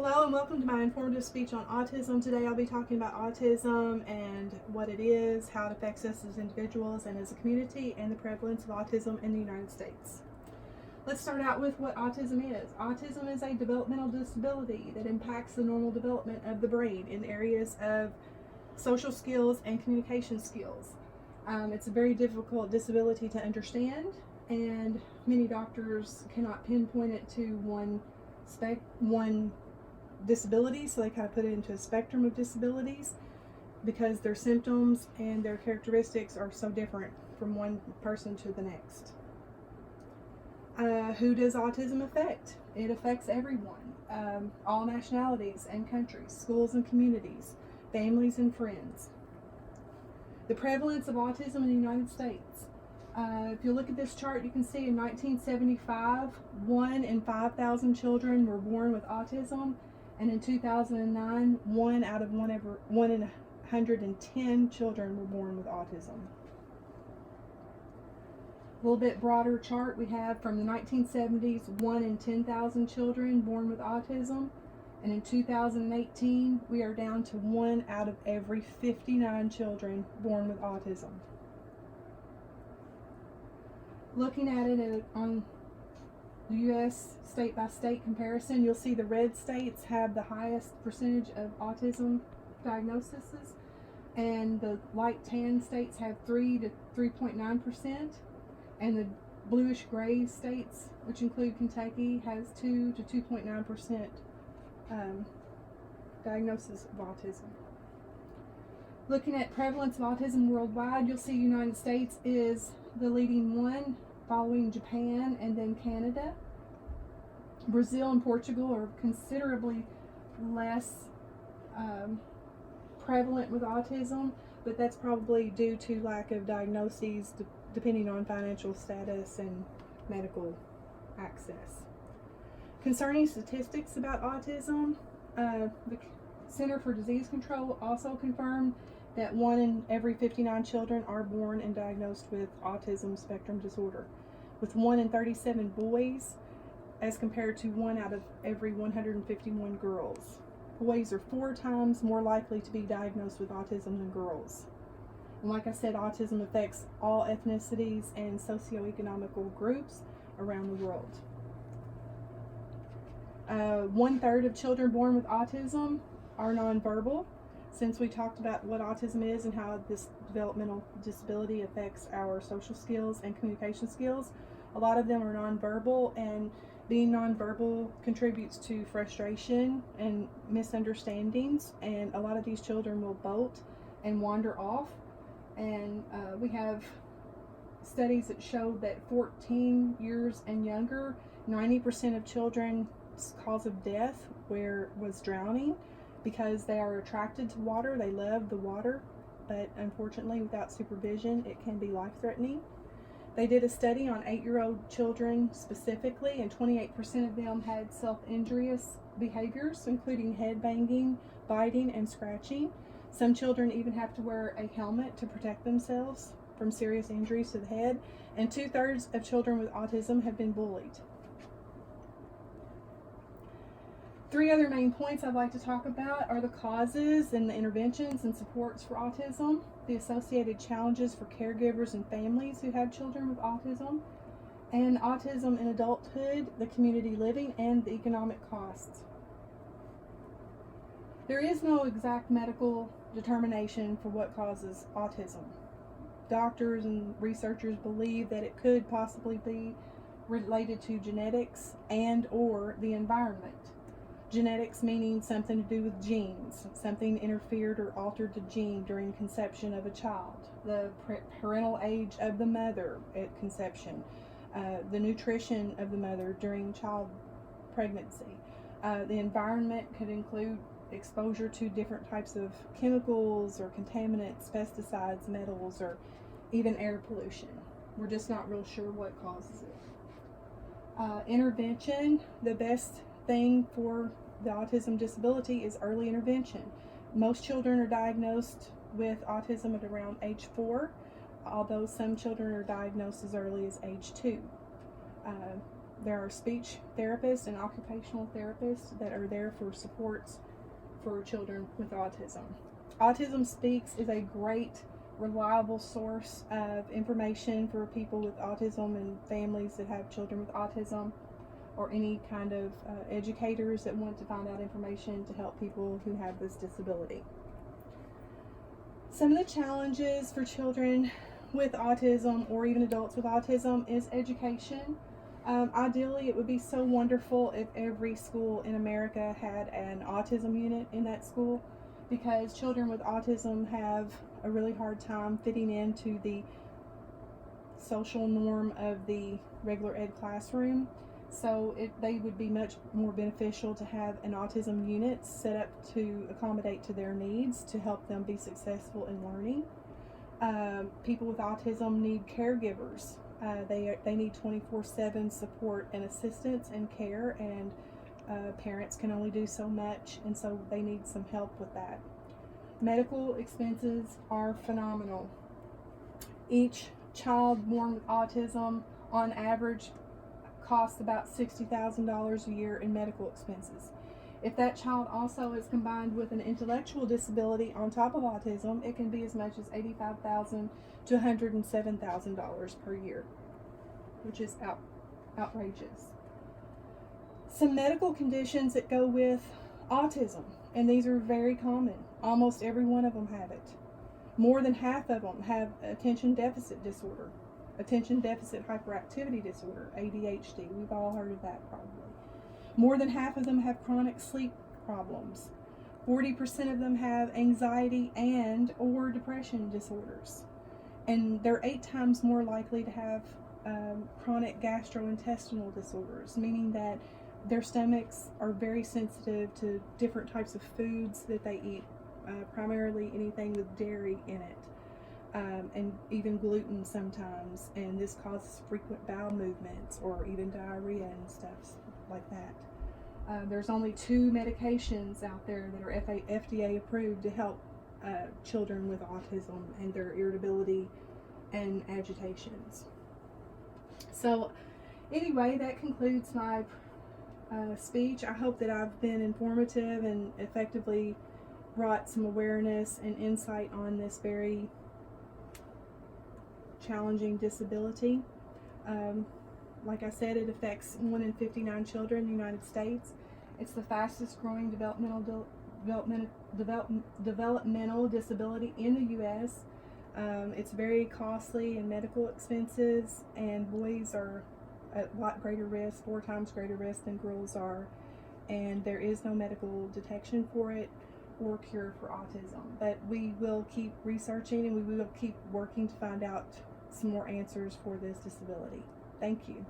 Hello and welcome to my informative speech on autism. Today I'll be talking about autism and what it is, how it affects us as individuals and as a community, and the prevalence of autism in the United States. Let's start out with what autism is. Autism is a developmental disability that impacts the normal development of the brain in areas of social skills and communication skills. It's a very difficult disability to understand, and many doctors cannot pinpoint it to one disability, so they kind of put it into a spectrum of disabilities because their symptoms and their characteristics are so different from one person to the next. Who does autism affect? It affects everyone, all nationalities and countries, schools and communities, families and friends. The prevalence of autism in the United States. If you look at this chart, you can see in 1975, 1 in 5,000 children were born with autism, and in 2009, 1 out of 1 in 110 children were born with autism. A little bit broader chart we have from the 1970s, 1 in 10,000 children born with autism, and in 2018, we are down to 1 out of every 59 children born with autism. Looking at it on the U.S. state by state comparison, you'll see the red states have the highest percentage of autism diagnoses, and the light tan states have 3 to 3.9%, and the bluish gray states, which include Kentucky, has 2 to 2.9% diagnosis of autism. Looking at prevalence of autism worldwide, you'll see United States is the leading one, following Japan and then Canada. Brazil and Portugal are considerably less prevalent with autism, but that's probably due to lack of diagnoses depending on financial status and medical access. Concerning statistics about autism, the Center for Disease Control also confirmed that 1 in every 59 children are born and diagnosed with autism spectrum disorder, with 1 in 37 boys as compared to 1 out of every 151 girls. Boys are 4 times more likely to be diagnosed with autism than girls. And like I said, autism affects all ethnicities and socioeconomical groups around the world. 1/3 of children born with autism are nonverbal. Since we talked about what autism is and how this developmental disability affects our social skills and communication skills, a lot of them are nonverbal, and being nonverbal contributes to frustration and misunderstandings, and a lot of these children will bolt and wander off. And we have studies that show that 14 years and younger, 90% of children's cause of death was drowning, because they are attracted to water. They love the water, but unfortunately without supervision it can be life-threatening. They did a study on 8-year-old children specifically, and 28% of them had self-injurious behaviors, including head banging, biting, and scratching. Some children even have to wear a helmet to protect themselves from serious injuries to the head, and 2/3 of children with autism have been bullied. 3 other main points I'd like to talk about are the causes and the interventions and supports for autism, the associated challenges for caregivers and families who have children with autism, and autism in adulthood, the community living, and the economic costs. There is no exact medical determination for what causes autism. Doctors and researchers believe that it could possibly be related to genetics and or the environment. Genetics meaning something to do with genes, something interfered or altered the gene during conception of a child, the parental age of the mother at conception, the nutrition of the mother during child pregnancy. The environment could include exposure to different types of chemicals or contaminants, pesticides, metals, or even air pollution. We're just not real sure what causes it. Intervention, the best thing for the autism disability is early intervention. Most children are diagnosed with autism at around age 4, although some children are diagnosed as early as age 2. There are speech therapists and occupational therapists that are there for supports for children with autism. Autism Speaks is a great, reliable source of information for people with autism and families that have children with autism, or any kind of educators that want to find out information to help people who have this disability. Some of the challenges for children with autism, or even adults with autism, is education. Ideally, it would be so wonderful if every school in America had an autism unit in that school, because children with autism have a really hard time fitting into the social norm of the regular ed classroom. So they would be much more beneficial to have an autism unit set up to accommodate to their needs, to help them be successful in learning. People with autism need caregivers. They need 24/7 support and assistance and care, and parents can only do so much, and so they need some help with that. Medical expenses are phenomenal. Each child born with autism, on average, costs about $60,000 a year in medical expenses. If that child also is combined with an intellectual disability on top of autism, it can be as much as $85,000 to $107,000 per year, which is outrageous. Some medical conditions that go with autism, and these are very common. Almost every one of them have it. More than half of them have attention deficit disorder, attention deficit hyperactivity disorder, ADHD. We've all heard of that probably. More than half of them have chronic sleep problems. 40% of them have anxiety and or depression disorders. And they're 8 times more likely to have chronic gastrointestinal disorders, meaning that their stomachs are very sensitive to different types of foods that they eat, primarily anything with dairy in it. And even gluten sometimes, and this causes frequent bowel movements or even diarrhea and stuff like that. There's only 2 medications out there that are FDA approved to help children with autism and their irritability and agitations. So anyway, that concludes my speech. I hope that I've been informative and effectively brought some awareness and insight on this very challenging disability. Like I said, it affects 1 in 59 children in the United States. It's the fastest growing developmental disability in the U.S. It's very costly in medical expenses, and boys are at a lot greater risk, 4 times greater risk than girls are, and there is no medical detection for it or cure for autism. But we will keep researching, and we will keep working to find out some more answers for this disability. Thank you.